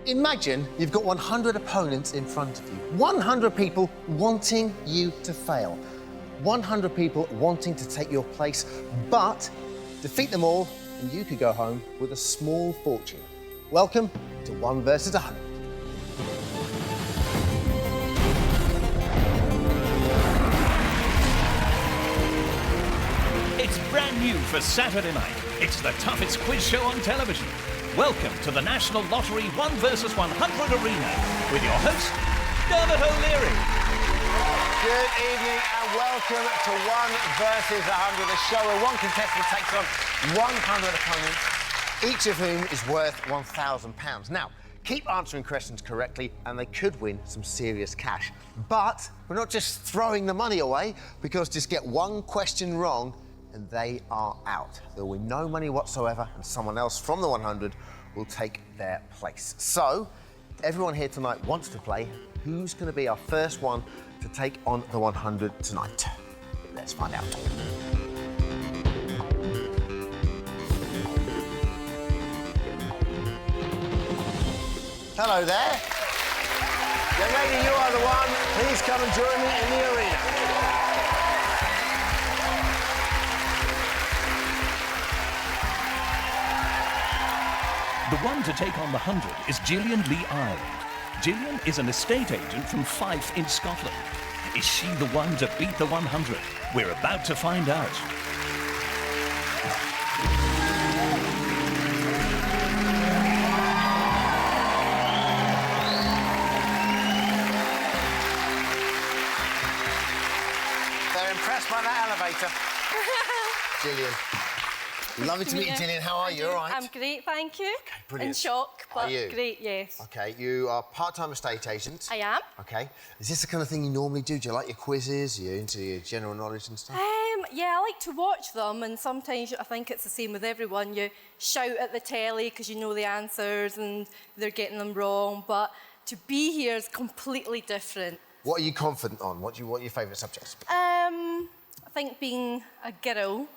Imagine you've got 100 opponents in front of you. 100 people wanting you to fail. 100 people wanting to take your place, but defeat them all and you could go home with a small fortune. Welcome to 1 versus 100. It's brand new for Saturday night. It's the toughest quiz show on television. Welcome to the National Lottery 1 versus 100 arena with your host, Dermot O'Leary. Good evening and welcome to 1 versus 100, a show where one contestant takes on 100 opponents, each of whom is worth £1,000. Now, keep answering questions correctly and they could win some serious cash. But we're not just throwing the money away, because just get one question wrong and they are out. There will be no money whatsoever and someone else from the 100 will take their place. So, everyone here tonight wants to play. Who's going to be our first one to take on the 100 tonight? Let's find out. Hello there. Young lady, you are the one. Please come and join me in the arena. The one to take on the 100 is Gillian Lee Ireland. Gillian is an estate agent from Fife in Scotland. Is she the one to beat the 100? We're about to find out. They're impressed by that elevator. Gillian. Lovely to meet you, Gillian. How are you? All right? I'm great, thank you. Okay, brilliant. In shock, but Are you? great, yes. OK, you are part-time estate agent. I am. OK. Is this the kind of thing you normally do? Do you like your quizzes? Are you into your general knowledge and stuff? Yeah, I like to watch them, and sometimes I think it's the same with everyone. You shout at the telly because you know the answers and they're getting them wrong, but to be here is completely different. What are you confident on? What are your favourite subjects? I think being a girl,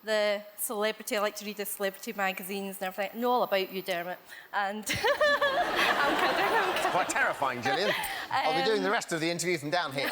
the celebrity, I like to read the celebrity magazines and everything. I know all about you, Dermot. And I'm kidding. It's quite terrifying, Gillian. I'll be doing the rest of the interview from down here.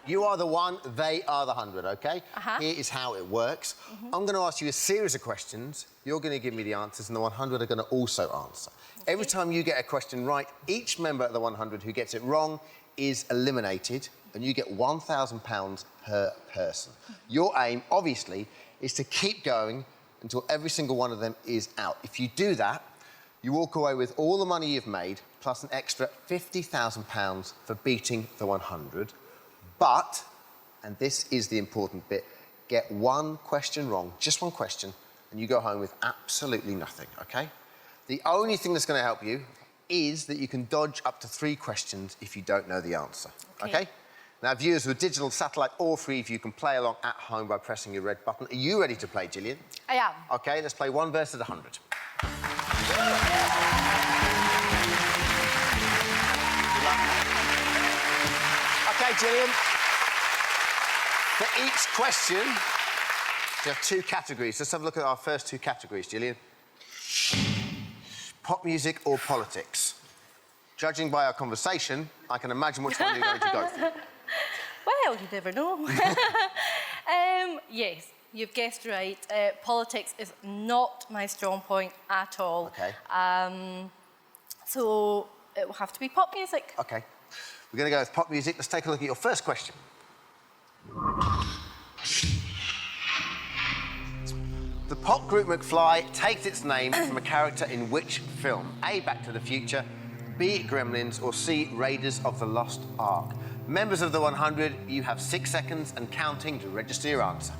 You are the one, they are the 100, OK? Here is how it works. I'm going to ask you a series of questions. You're going to give me the answers, and the 100 are going to also answer. Okay. Every time you get a question right, each member of the 100 who gets it wrong is eliminated, and you get £1,000 per person. Your aim, obviously, is to keep going until every single one of them is out. If you do that, you walk away with all the money you've made, plus an extra £50,000 for beating the 100. But, and this is the important bit, get one question wrong, just one question, and you go home with absolutely nothing, OK? The only thing that's going to help you is that you can dodge up to 3 questions if you don't know the answer, OK? Now, viewers with digital, satellite, all 3 of you can play along at home by pressing your red button. Are you ready to play, Gillian? I am. OK, let's play 1 versus 100. OK, Gillian. For each question, you have 2 categories. Let's have a look at our first 2 categories, Gillian. Pop music or politics? Judging by our conversation, I can imagine which one you're going to go for. Well, you never know. Yes, you've guessed right. Politics is not my strong point at all. OK. So it will have to be pop music. OK. We're going to go with pop music. Let's take a look at your first question. The pop group McFly takes its name from a character in which film? A, Back to the Future, B, Gremlins, or C, Raiders of the Lost Ark? Members of the 100, you have 6 seconds and counting to register your answer.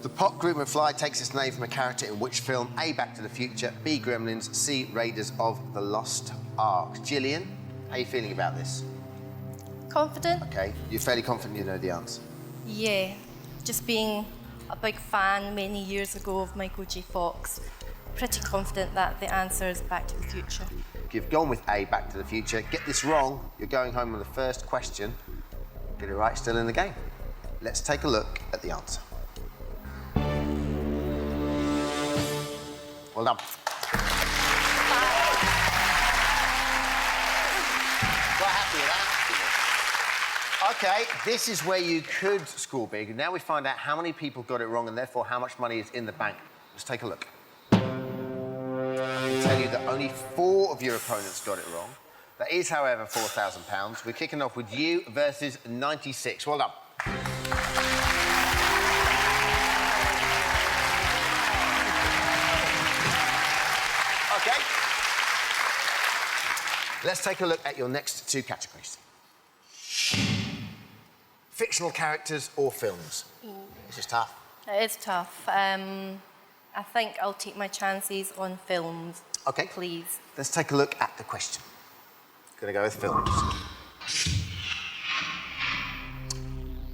The pop group McFly takes its name from a character in which film? A, Back to the Future, B, Gremlins, C, Raiders of the Lost Ark? Gillian, how are you feeling about this? Confident? OK, you're fairly confident you know the answer? Yeah, just being a big fan many years ago of Michael J. Fox. Pretty confident that the answer is Back to the Future. You've gone with A, Back to the Future. Get this wrong, you're going home on the first question Get it right, still in the game. Let's take a look at the answer. Well done. Quite happy with that. OK, this is where you could score big. Now we find out how many people got it wrong and therefore how much money is in the bank. Let's take a look. I can tell you that only 4 of your opponents got it wrong. That is, however, £4,000. We're kicking off with you versus 96. Well done. OK. Let's take a look at your next 2 categories. Fictional characters or films? This is tough. It is tough. I think I'll take my chances on films. OK. Please. Let's take a look at the question. Gonna go with films.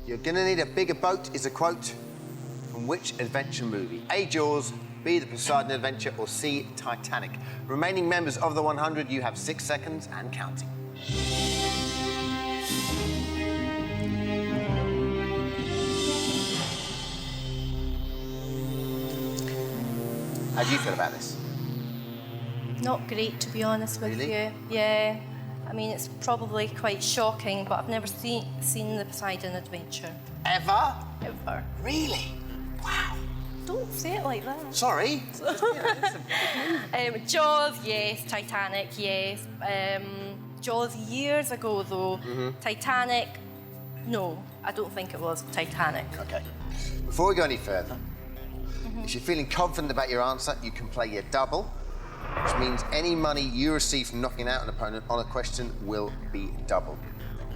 You're gonna need a bigger boat is a quote from which adventure movie? A, Jaws, B, The Poseidon Adventure, or C, Titanic. Remaining members of the 100, you have 6 seconds and counting. How do you feel about this? Not great, to be honest with Really? you. Yeah. I mean, it's probably quite shocking, but I've never seen The Poseidon Adventure. Ever? Ever. Really? Wow. Don't say it like that. Sorry. Jaws, yes. Titanic, yes. Jaws years ago, though. Titanic, no. I don't think it was Titanic. OK. Before we go any further, if you're feeling confident about your answer, you can play your double, which means any money you receive from knocking out an opponent on a question will be doubled.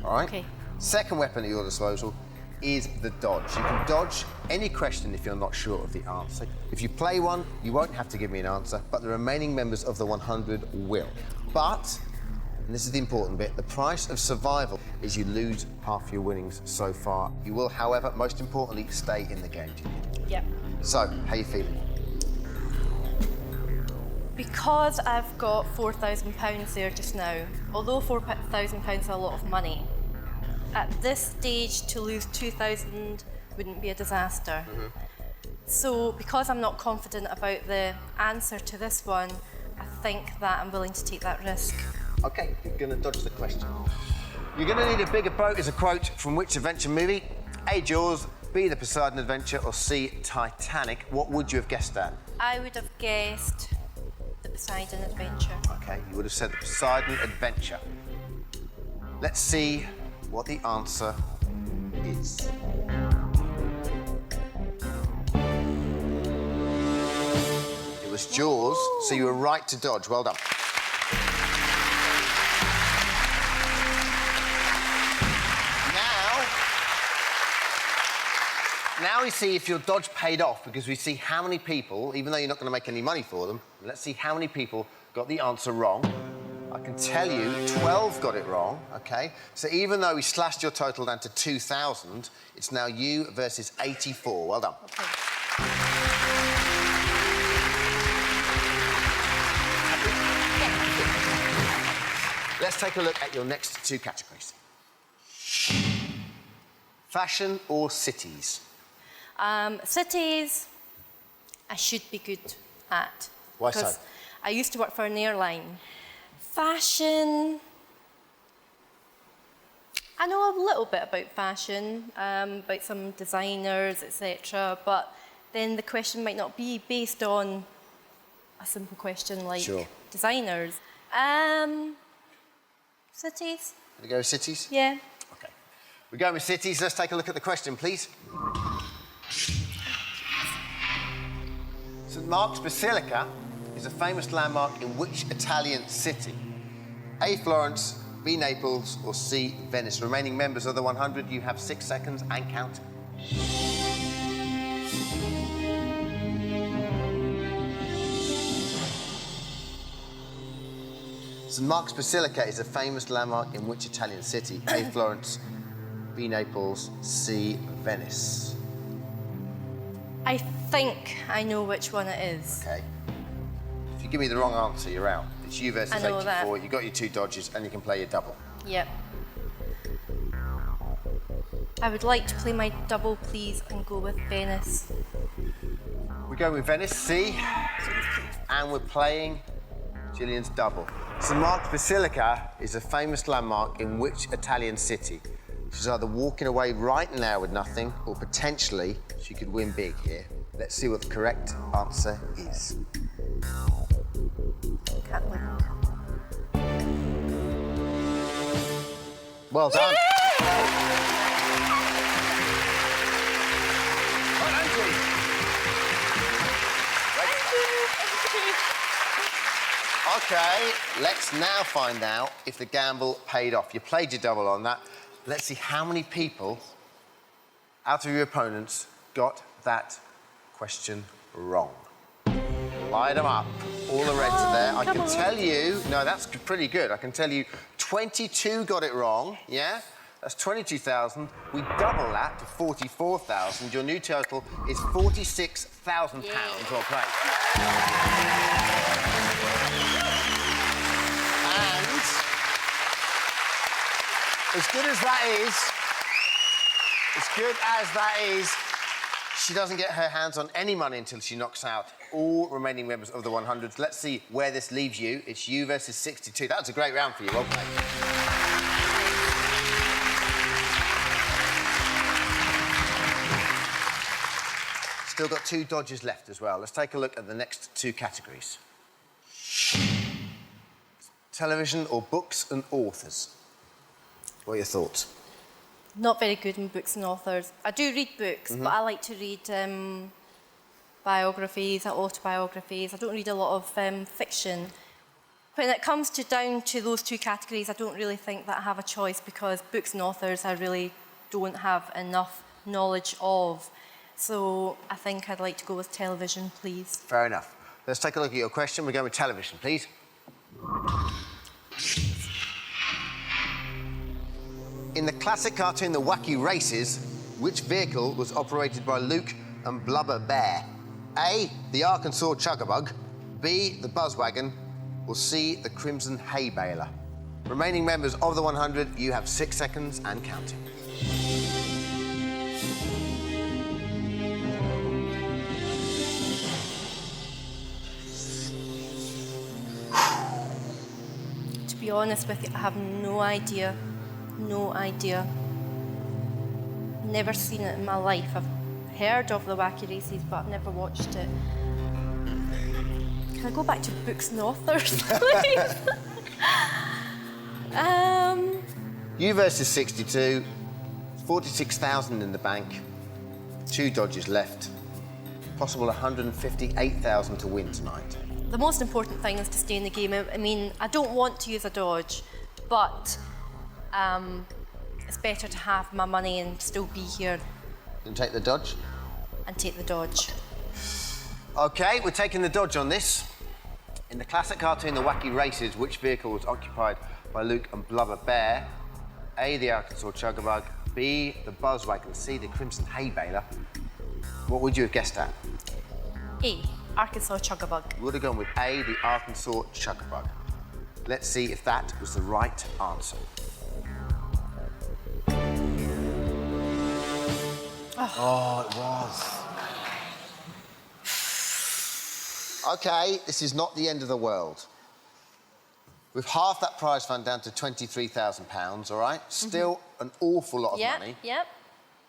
All right? OK. Second weapon at your disposal is the dodge. You can dodge any question if you're not sure of the answer. If you play one, you won't have to give me an answer, but the remaining members of the 100 will. But, and this is the important bit, the price of survival is you lose half your winnings so far. You will, however, most importantly, stay in the game, Julian. Yep. So, how you feeling? Because I've got £4,000 there just now, although £4,000 is a lot of money, at this stage to lose 2,000 wouldn't be a disaster. So because I'm not confident about the answer to this one, I think that I'm willing to take that risk. OK, you're going to dodge the question. You're going to need a bigger boat is a quote from which adventure movie? A, Jaws, B, The Poseidon Adventure, or C, Titanic. What would you have guessed at? I would have guessed The Poseidon Adventure. OK, you would have said The Poseidon Adventure. Let's see what the answer is. It was Jaws, so you were right to dodge. Well done. Now we see if your dodge paid off, because we see how many people, even though you're not going to make any money for them, let's see how many people got the answer wrong. I can tell you 12 got it wrong, OK? So even though we slashed your total down to 2,000, it's now you versus 84. Well done. Okay. Let's take a look at your next 2 categories. Fashion or cities? Cities, I should be good at. Why so? Because I used to work for an airline. Fashion, I know a little bit about fashion, about some designers, etc. But then the question might not be based on a simple question like Sure. designers. Cities? Gonna go with cities? Yeah. OK. We're going with cities. Let's take a look at the question, please. St Mark's Basilica is a famous landmark in which Italian city? A, Florence, B, Naples, or C, Venice. Remaining members of the 100, you have 6 seconds and counting. St Mark's Basilica is a famous landmark in which Italian city? A, Florence, B, Naples, C, Venice. I think I know which one it is. OK. If you give me the wrong answer, you're out. It's you versus I know 84. that. You got your 2 dodges, and you can play your double. Yep. I would like to play my double, please, and go with Venice. We're going with Venice, C, and we're playing Gillian's double. St Mark's Basilica is a famous landmark in which Italian city? She's either walking away right now with nothing, or potentially she could win big here. Let's see what the correct answer is. Can't win. Well done. Okay, let's now find out if the gamble paid off. You played your double on that. Let's see how many people out of your opponents got that question wrong. Light them up. All the reds are there. I can tell you... No, that's pretty good. I can tell you 22 got it wrong, yeah? That's 22,000. We double that to 44,000. Your new total is £46,000. Well played. And as good as that is, she doesn't get her hands on any money until she knocks out all remaining members of the 100s. Let's see where this leaves you. It's you versus 62. That was a great round for you. Well played. Still got 2 dodges left as well. Let's take a look at the next 2 categories. Television or books and authors? What are your thoughts? Not very good in books and authors. I do read books, but I like to read biographies, autobiographies. I don't read a lot of fiction. When it comes down to those 2 categories, I don't really think that I have a choice, because books and authors I really don't have enough knowledge of. So I think I'd like to go with television, please. Fair enough. Let's take a look at your question. We're going with television, please. In the classic cartoon The Wacky Races, which vehicle was operated by Luke and Blubber Bear? A, the Arkansas Chuggabug, B, the Buzzwagon, or C, the Crimson Hay Baler? Remaining members of the 100, you have 6 seconds and counting. To be honest with you, I have no idea. No idea. Never seen it in my life. I've heard of the Wacky Races, but I've never watched it. Can I go back to books and authors, please? You versus 62, 46,000 in the bank, 2 dodges left, possible 158,000 to win tonight. The most important thing is to stay in the game. I mean, I don't want to use a dodge, but it's better to have my money and still be here. And take the dodge? And take the dodge. OK, we're taking the dodge on this. In the classic cartoon The Wacky Races, which vehicle was occupied by Luke and Blubber Bear? A, the Arkansas Chuggabug, B, the Buzzwagon, C, the Crimson Hay Baler. What would you have guessed at? A, Arkansas Chuggabug. Would have gone with A, the Arkansas Chuggabug. Let's see if that was the right answer. Oh, it was. OK, this is not the end of the world. We've halved that prize fund down to £23,000, all right? Still an awful lot of money. Yep.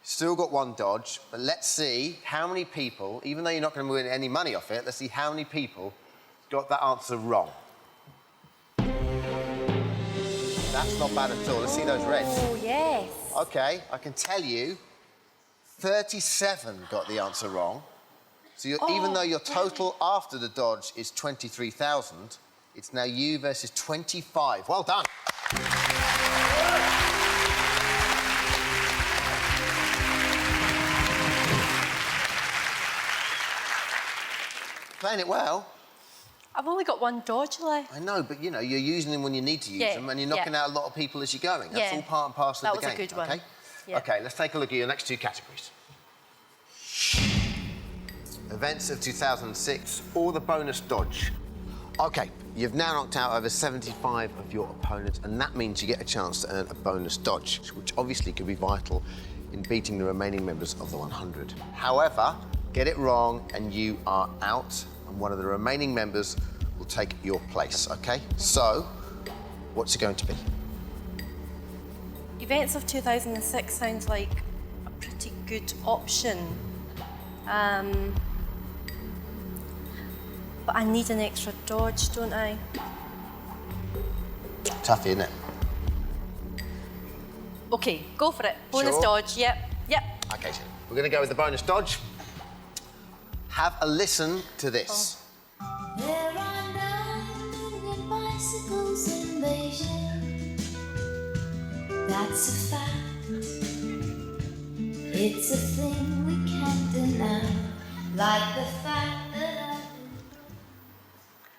Still got 1 dodge, but let's see how many people, even though you're not going to win any money off it, let's see how many people got that answer wrong. That's not bad at all. Let's see those reds. Oh, yes. OK, I can tell you 37 got the answer wrong. So even though your total after the dodge is 23,000, it's now you versus 25. Well done. Playing it well. I've only got 1 dodge left. I know, but, you know, you're using them when you need to use them, and you're knocking out a lot of people as you're going. That's all part and parcel of the game. That was a good one. OK? Yeah. OK, let's take a look at your next 2 categories. Events of 2006 or the bonus dodge. OK, you've now knocked out over 75 of your opponents, and that means you get a chance to earn a bonus dodge, which obviously could be vital in beating the remaining members of the 100. However, get it wrong and you are out, and one of the remaining members will take your place, okay? So, what's it going to be? Events of 2006 sounds like a pretty good option. But I need an extra dodge, don't I? Tough, isn't it? Okay, go for it. Bonus Sure? dodge, yep. Okay, so we're going to go with the bonus dodge. Have a listen to this. There are 9 million bicycles in Beijing. That's a fact. It's a thing we can't deny. Like the fact that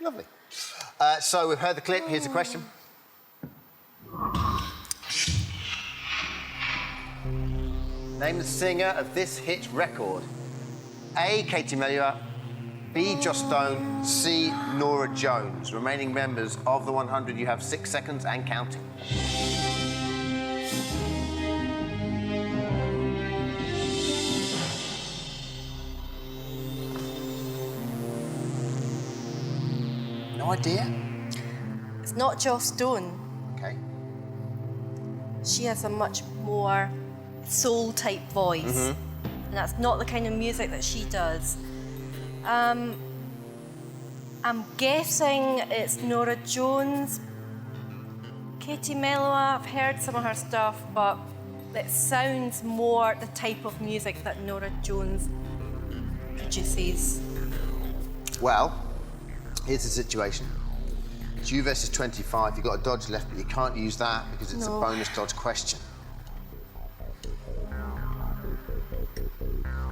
Lovely. So we've heard the clip. Here's the question. Name the singer of this hit record. A. Katie Melua, B. Joss Stone, C. Norah Jones. Remaining members of the 100, you have 6 seconds and counting. No idea? It's not Joss Stone. Okay. She has a much more soul-type voice. And that's not the kind of music that she does. I'm guessing it's Norah Jones. Katie Melua, I've heard some of her stuff, but it sounds more the type of music that Norah Jones produces. Well, here's the situation. It's you versus 25. You've got a dodge left, but you can't use that because it's No. a bonus dodge question.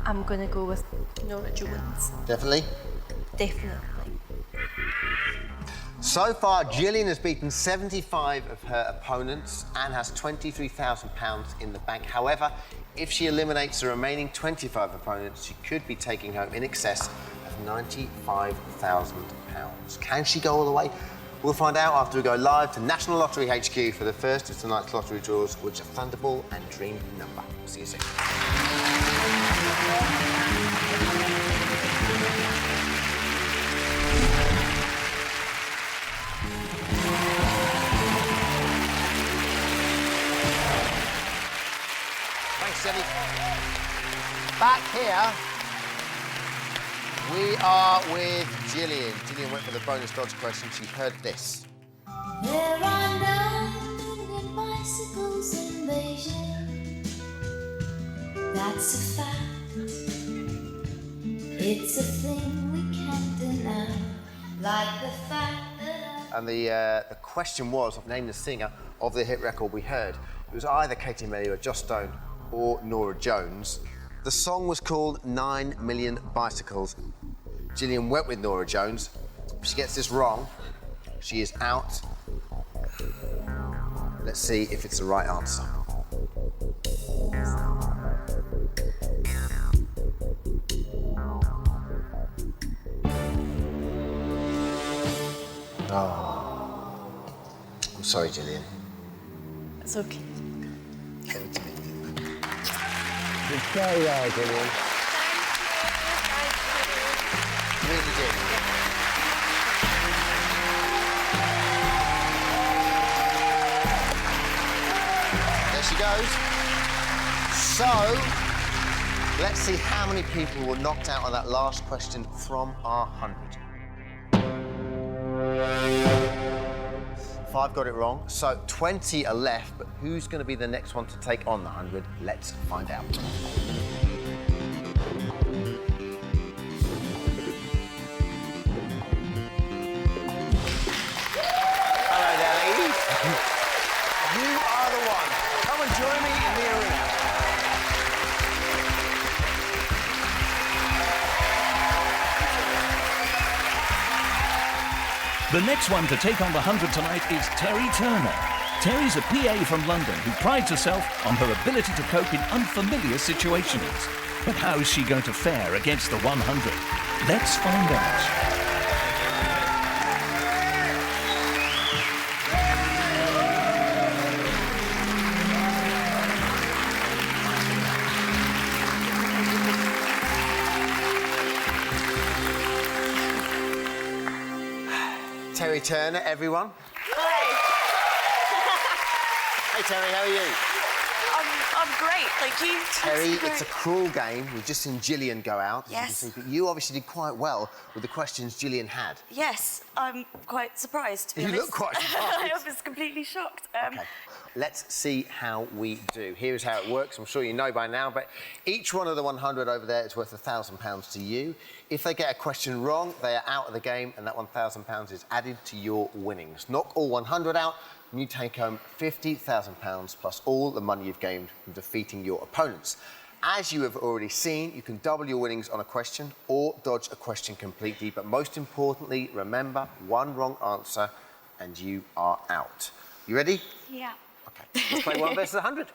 I'm gonna go with Norah Jones. Definitely? Definitely. So far, Gillian has beaten 75 of her opponents and has £23,000 in the bank. However, if she eliminates the remaining 25 opponents, she could be taking home in excess of £95,000. Can she go all the way? We'll find out after we go live to National Lottery HQ for the first of tonight's lottery draws, which are Thunderball and Dream Number. See you soon. Thanks, Jenny. Back here, we are with Gillian. Gillian went for the bonus dodge question. She heard this. there are 9 million bicycles in Beijing. That's a fact. It's a thing we can't deny. Like the fact that And the question was, name the singer of the hit record we heard. It was either Katie Melua, Joss Stone, or Norah Jones. The song was called 9 Million Bicycles. Gillian went with Norah Jones. If she gets this wrong, she is out. Let's see if it's the right answer. Oh. I'm sorry, Gillian. It's okay. Give it to me. You did very well, Gillian. Really did. There she goes. So, let's see how many people were knocked out on that last question from our 100. 5 got it wrong, so 20 are left, but who's going to be the next one to take on the 100? Let's find out. Hello there, ladies. You are the one. Come and join me in the arena. The next one to take on the 100 tonight is Terry Turner. Terry's a PA from London who prides herself on her ability to cope in unfamiliar situations. But how is she going to fare against the 100? Let's find out. Terry Turner, everyone. Hi. Hey, Terry, how are you? I'm great, thank you. Terry, it's a cruel game. We've just seen Gillian go out. Yes. As you can see, but you obviously did quite well with the questions Gillian had. Yes, I'm quite surprised, to be honest. You look quite surprised. I was completely shocked. Okay. Let's see how we do. Here's how it works. I'm sure you know by now, but each one of the 100 over there is worth £1,000 to you. If they get a question wrong, they are out of the game, and that £1,000 is added to your winnings. Knock all 100 out, and you take home £50,000 plus all the money you've gained from defeating your opponents. As you have already seen, you can double your winnings on a question or dodge a question completely, but most importantly, remember, one wrong answer and you are out. You ready? Yeah. Okay, let's play 1 versus 100.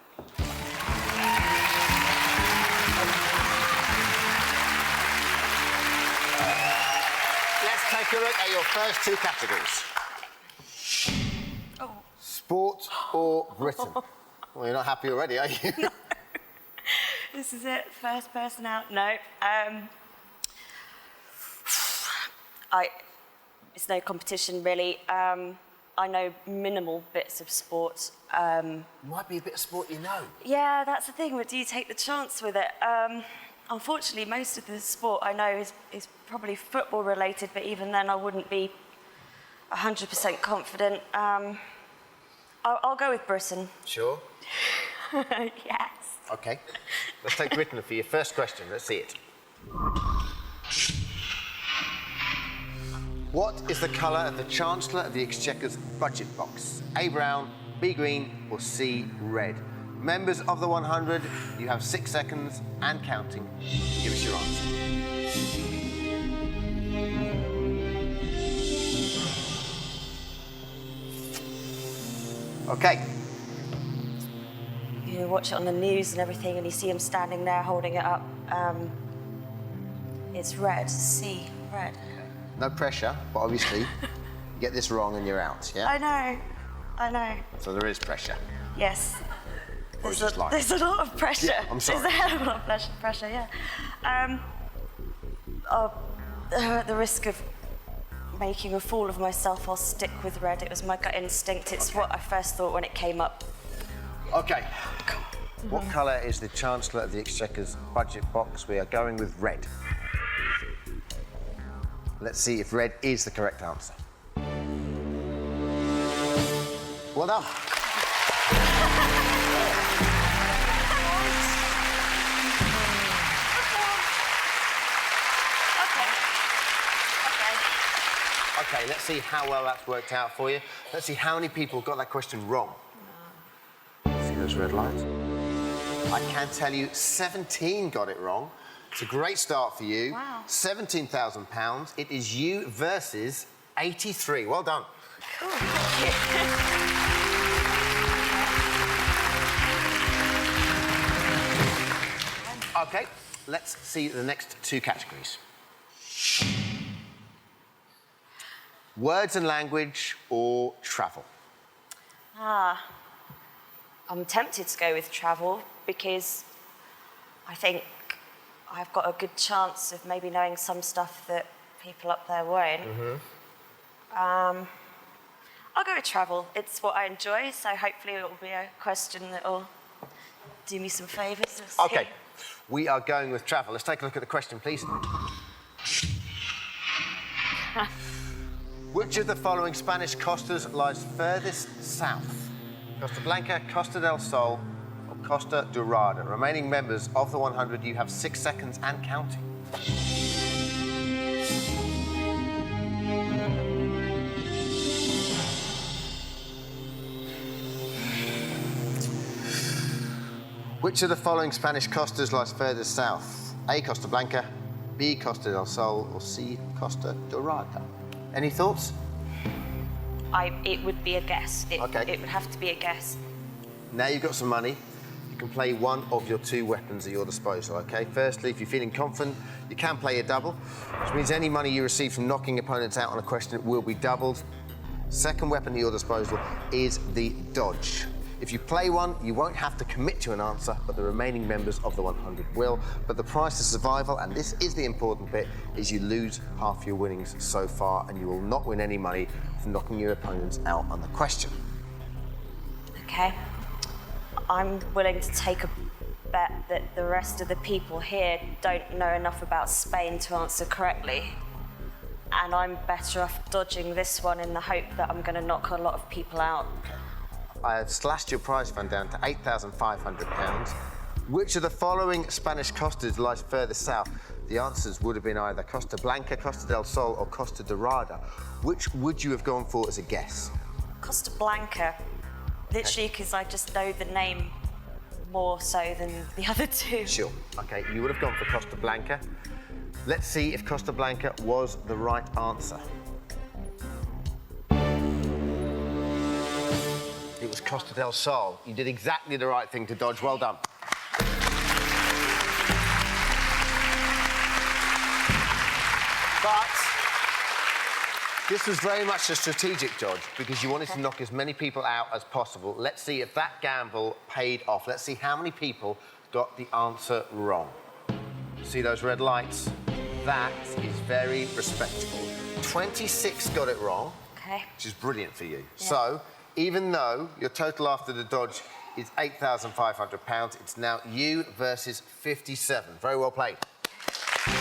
Let's take a look at your first 2 categories. Oh. Sport or Britain? Well, you're not happy already, are you? No. This is it, first person out. No. It's no competition, really. I know minimal bits of sport. Might be a bit of sport you know. Yeah, that's the thing, but do you take the chance with it? Unfortunately, most of the sport I know is probably football related, but even then I wouldn't be 100% confident. I'll go with Britain. Sure? Yes. Okay. Let's take Britain for your first question. Let's see it. What is the colour of the Chancellor of the Exchequer's budget box? A, brown, B, green, or C, red? Members of the 100, you have 6 seconds and counting. Give us your answer. Okay. You watch it on the news and everything, and you see him standing there holding it up. It's red. C, red. No pressure, but obviously, you get this wrong and you're out, yeah? I know. So there is pressure. Yes. Or just lying. There's a lot of pressure. Yeah, I'm sorry. There's a hell of a lot of pressure, yeah. At the risk of making a fool of myself, I'll stick with red. It was my gut instinct. It's what I first thought when it came up. Okay. What colour is the Chancellor of the Exchequer's budget box? We are going with red. Let's see if red is the correct answer. Well done. Okay, let's see how well that's worked out for you. Let's see how many people got that question wrong. See those red lights? I can tell you 17 got it wrong. It's a great start for you. Wow. £17,000. It is you versus 83. Well done. Cool. Thank you. OK, let's see the next 2 categories. Words and language or travel? I'm tempted to go with travel because I think I've got a good chance of maybe knowing some stuff that people up there won't. I'll go with travel. It's what I enjoy, so hopefully it will be a question that will do me some favours. OK, we are going with travel. Let's take a look at the question, please. Which of the following Spanish costas lies furthest south? Costa Blanca, Costa del Sol, or Costa Dorada? Remaining members of the 100, you have 6 seconds and counting. Which of the following Spanish costas lies furthest south? A, Costa Blanca, B, Costa del Sol, or C, Costa Dorada? Any thoughts? It would be a guess. Okay. It would have to be a guess. Now you've got some money, you can play one of your 2 weapons at your disposal, OK? Firstly, if you're feeling confident, you can play a double, which means any money you receive from knocking opponents out on a question will be doubled. Second weapon at your disposal is the dodge. If you play one, you won't have to commit to an answer, but the remaining members of the 100 will. But the price of survival, and this is the important bit, is you lose half your winnings so far, and you will not win any money for knocking your opponents out on the question. Okay. I'm willing to take a bet that the rest of the people here don't know enough about Spain to answer correctly. And I'm better off dodging this one in the hope that I'm going to knock a lot of people out. I have slashed your prize fund down to £8,500. Which of the following Spanish costas lies further south? The answers would have been either Costa Blanca, Costa del Sol, or Costa Dorada. Which would you have gone for as a guess? Costa Blanca, literally because I just know the name more so than the other two. Sure. OK, you would have gone for Costa Blanca. Let's see if Costa Blanca was the right answer. It was Costa del Sol. You did exactly the right thing to dodge. Well done. But this was very much a strategic dodge because you wanted to knock as many people out as possible. Let's see if that gamble paid off. Let's see how many people got the answer wrong. See those red lights? That is very respectable. 26 got it wrong, Okay. which is brilliant for you. Yeah. So, even though your total after the dodge is £8,500, it's now you versus 57. Very well played. You're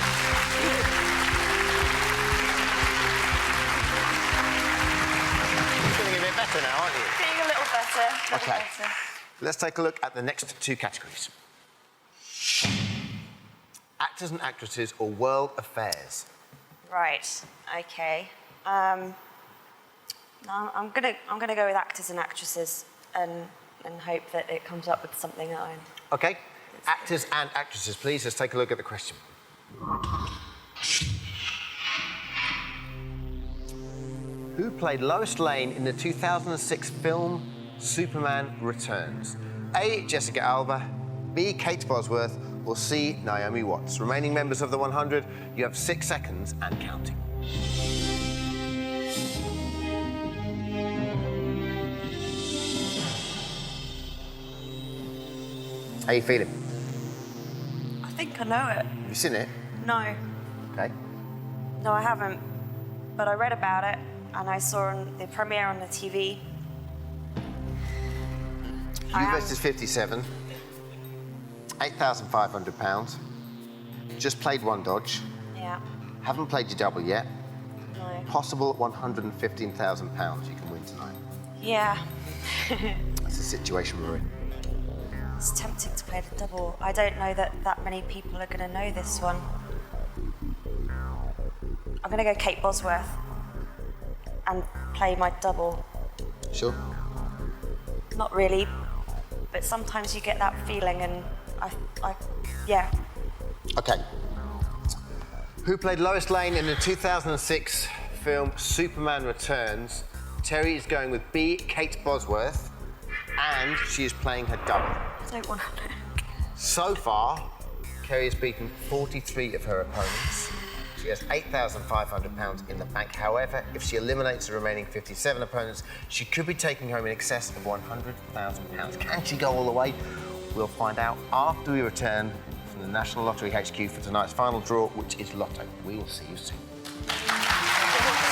feeling a bit better now, aren't you? Feeling a little better. OK. Let's take a look at the next two categories. Actors and actresses or world affairs. Right. Okay. No, I'm gonna go with actors and actresses and hope that it comes up with something that I. OK. Actors and actresses, please. Let's take a look at the question. Who played Lois Lane in the 2006 film Superman Returns? A. Jessica Alba, B. Kate Bosworth, or C. Naomi Watts? Remaining members of the 100, you have 6 seconds and counting. How are you feeling? I think I know it. Have you seen it? No. OK. No, I haven't. But I read about it and I saw on the premiere on the TV. You versus 57. £8,500. Just played one dodge. Yeah. Haven't played your double yet. No. Possible £115,000 you can win tonight. Yeah. That's the situation we're in. It's tempting to play the double. I don't know that many people are going to know this one. I'm going to go Kate Bosworth and play my double. Sure? Not really, but sometimes you get that feeling and yeah. OK. Who played Lois Lane in the 2006 film Superman Returns? Terry is going with B, Kate Bosworth, and she is playing her double. I don't want to. So far, Kerry has beaten 43 of her opponents. She has £8,500 in the bank. However, if she eliminates the remaining 57 opponents, she could be taking home in excess of £100,000. Can she go all the way? We'll find out after we return from the National Lottery HQ for tonight's final draw, which is Lotto. We will see you soon.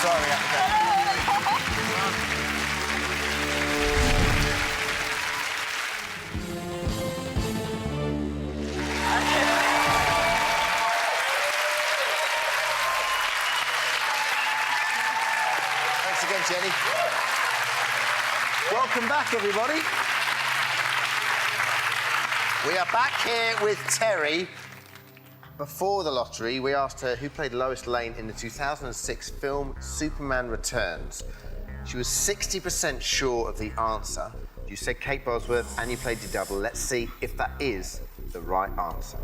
Sorry, Thanks again, Jenny. Welcome back, everybody. We are back here with Terry. Before the lottery, we asked her who played Lois Lane in the 2006 film Superman Returns. She was 60% sure of the answer. You said Kate Bosworth and you played your double. Let's see if that is the right answer.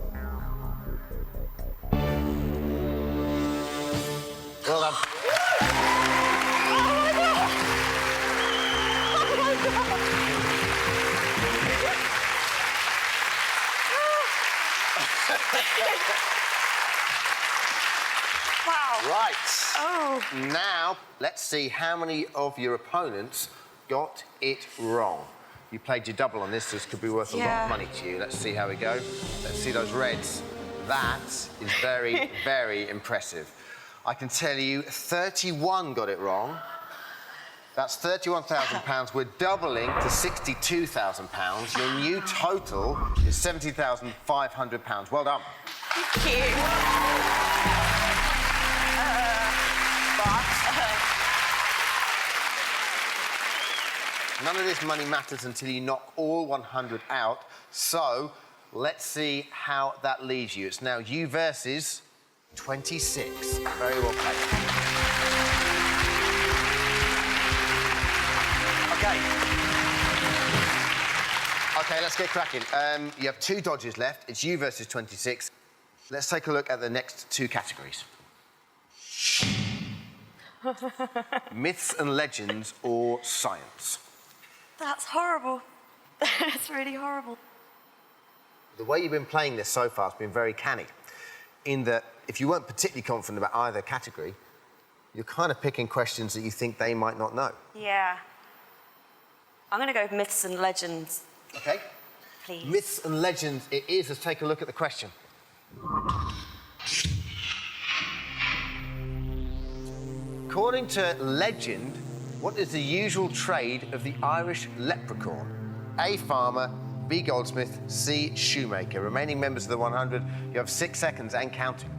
Well done. Wow. Right. Oh. Now, let's see how many of your opponents got it wrong. You played your double on this, so this could be worth a lot of money to you. Let's see how we go. Let's see those reds. That is very, very impressive. I can tell you 31 got it wrong. That's £31,000. We're doubling to £62,000. Your new total is £70,500. Well done. Thank you. None of this money matters until you knock all 100 out. So let's see how that leaves you. It's now you versus 26. Very well played. OK, let's get cracking. You have 2 dodges left. It's you versus 26. Let's take a look at the next 2 categories. Myths and legends or science? That's horrible. That's really horrible. The way you've been playing this so far has been very canny, in that if you weren't particularly confident about either category, you're kind of picking questions that you think they might not know. Yeah. I'm going to go with myths and legends. OK. Please. Myths and legends it is. Let's take a look at the question. According to legend, what is the usual trade of the Irish leprechaun? A, farmer, B, goldsmith, C, shoemaker. Remaining members of the 100, you have 6 seconds and counting.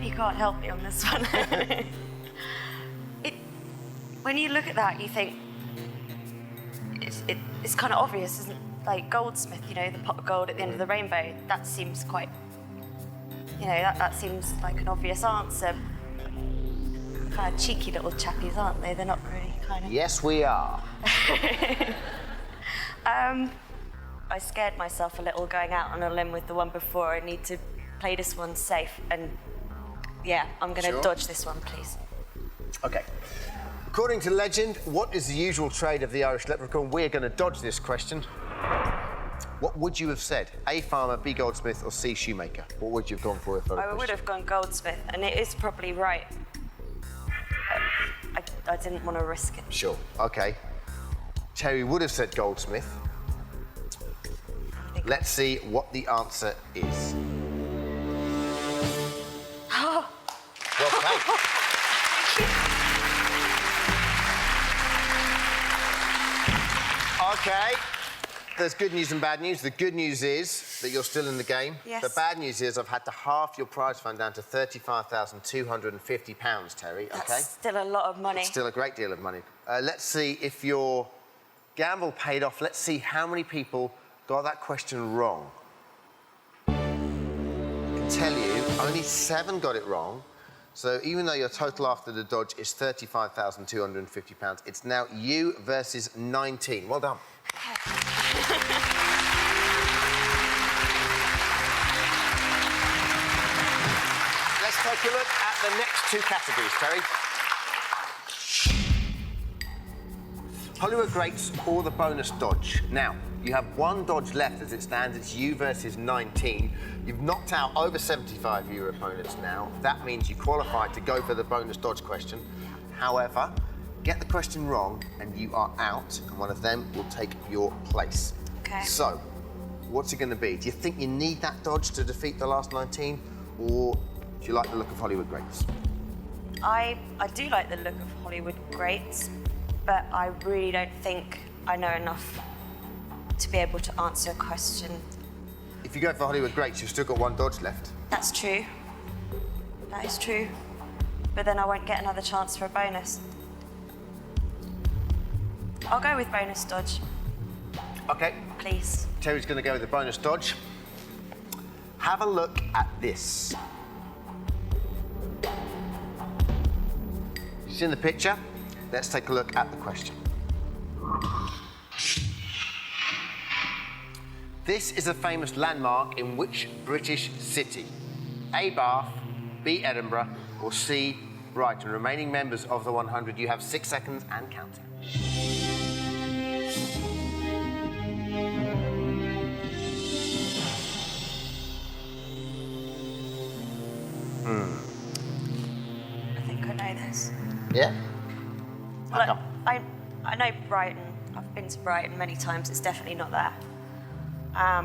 You can't help me on this one. When you look at that, you think it's kind of obvious, isn't it? Like goldsmith, you know, the pot of gold at the end of the rainbow. That seems quite, you know, that seems like an obvious answer. Kind of cheeky little chappies, aren't they? They're not really kind of. Yes, we are. I scared myself a little going out on a limb with the one before. I need to play this one safe, and yeah, I'm going to dodge this one, please. OK. According to legend, what is the usual trade of the Irish leprechaun? We're going to dodge this question. What would you have said? A, farmer, B, goldsmith, or C, shoemaker? What would you have gone for if I would have gone goldsmith, and it is probably right. I didn't want to risk it. Sure. OK. Terry would have said goldsmith. Let's see what the answer is. Well played. OK. There's good news and bad news. The good news is that you're still in the game. Yes. The bad news is I've had to halve your prize fund down to £35,250, Terry, OK? That's still a lot of money. It's still a great deal of money. Let's see if your gamble paid off. Let's see how many people got that question wrong. I can tell you, only 7 got it wrong. So even though your total after the dodge is £35,250, it's now you versus 19. Well done. Let's take a look at the next 2 categories, Terry. Hollywood Greats or the bonus dodge. Now, you have 1 dodge left as it stands. It's you versus 19. You've knocked out over 75 of your opponents now. That means you qualified to go for the bonus dodge question. However, get the question wrong and you are out, and one of them will take your place. Okay. So, what's it going to be? Do you think you need that dodge to defeat the last 19, or do you like the look of Hollywood Greats? I do like the look of Hollywood Greats, but I really don't think I know enough to be able to answer a question. If you go for Hollywood Greats, you've still got 1 dodge left. That's true. That is true. But then I won't get another chance for a bonus. I'll go with bonus dodge. OK. Please. Terry's going to go with the bonus dodge. Have a look at this. You see in the picture? Let's take a look at the question. This is a famous landmark in which British city? A, Bath, B, Edinburgh, or C, Brighton? Remaining members of the 100, you have 6 seconds and counting. Yeah? Well, How come? I know Brighton. I've been to Brighton many times. It's definitely not there. I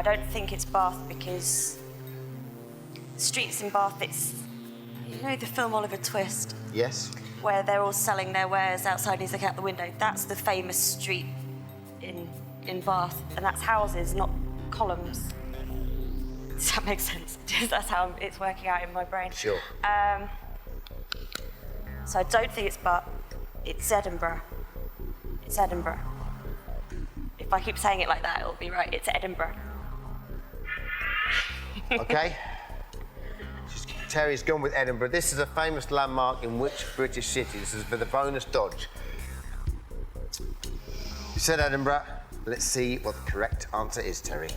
don't think it's Bath because the streets in Bath, it's, you know the film Oliver Twist, Yes? where they're all selling their wares outside and he's looking out the window. That's the famous street in Bath, and that's houses, not columns. Does that make sense? That's how it's working out in my brain. Sure. So I don't think it's Bath. It's Edinburgh. It's Edinburgh. If I keep saying it like that, it'll be right. It's Edinburgh. Okay. Terry's gone with Edinburgh. This is a famous landmark in which British city? This is for the bonus dodge. You said Edinburgh. Let's see what the correct answer is, Terry.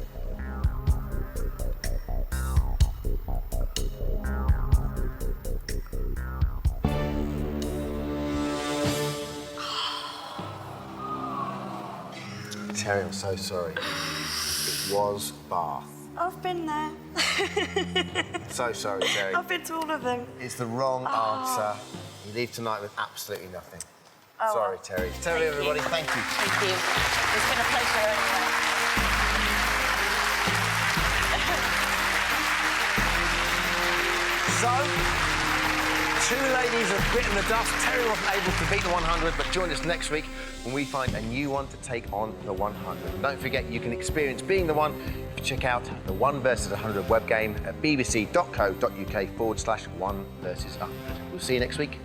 Terry, I'm so sorry. It was Bath. I've been there. So sorry, Terry. I've been to all of them. It's the wrong answer. You leave tonight with absolutely nothing. Oh, Sorry, well. Terry. Terry, Thank everybody, you. thank you. Thank you. It's been a pleasure anyway. So, two ladies have bitten the dust. Terry wasn't able to beat the 100, but join us next week when we find a new one to take on the 100. Don't forget, you can experience being the one if you check out the 1 versus 100 web game at bbc.co.uk/1 versus 100. We'll see you next week.